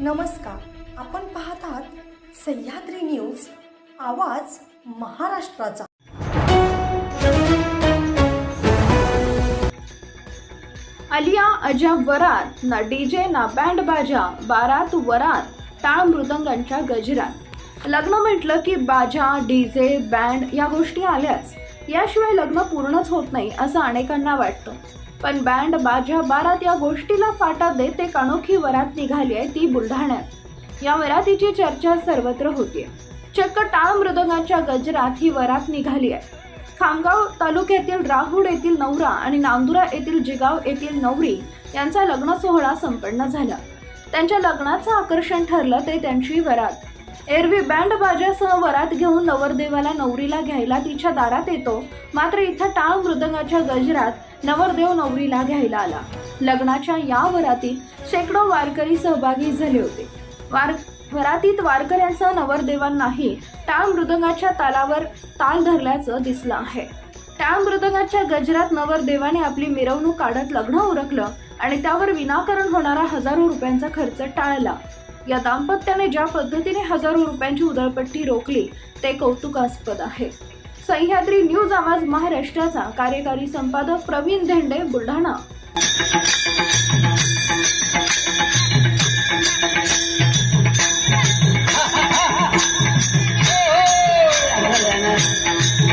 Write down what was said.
नमस्कार, आपण पाहत आहात सह्याद्री न्यूज, आवाज महाराष्ट्राचा। आलिया अजब वरात, ना डीजे ना बँड बाजा, बारात वरात टाळ मृदंगांच्या गजरात। लग्न म्हटलं की बाजा डीजे बँड या गोष्टी आल्याच, याशिवाय लग्न पूर्णच होत नाही असं अनेकांना वाटतं। पण बँड बाजा बारात या गोष्टीला फाटा देत एक अनोखी वरात निघाली आहे, ती बुलढाण्यात। या वरातीची चर्चा सर्वत्र होतीये। चक्क टाळ मृदंगांच्या गजरात ही वरात निघाली आहे। खामगाव तालुक्यातील राहुड येथील नवरा आणि नांदुरा येथील जिगाव येथील नवरी यांचा लग्न सोहळा संपन्न झाला। त्यांच्या लग्नाचं आकर्षण ठरलं ते त्यांची वरात। एरवी बँड बाजासह वरात घेऊन नवरदेवाला नवरीला घ्यायला तिच्या दारात येतो, मात्र इथं टाळ मृदंगाच्या गजरात नवरदेव नवरीला घ्यायला आला। लग्नाच्या या वरातीत शेकडो वारकरी सहभागी झाले होते। वरातीत वारकऱ्यांसह नवरदेवांनाही टाळ मृदंगाच्या तालावर ताल धरल्याचं दिसलं आहे। टाळ मृदंगाच्या गजरात नवरदेवाने आपली मिरवणूक काढत लग्न उरकलं आणि त्यावर विनाकारण होणारा हजारो रुपयांचा खर्च टाळला। या दाम्पत्याने ज्या पद्धतीने हजारो रुपयांची उधळपट्टी रोखली ते कौतुकास्पद आहे। सह्याद्री न्यूज आवाज महाराष्ट्राचा कार्यकारी संपादक प्रवीण धेंडे, बुलढाणा।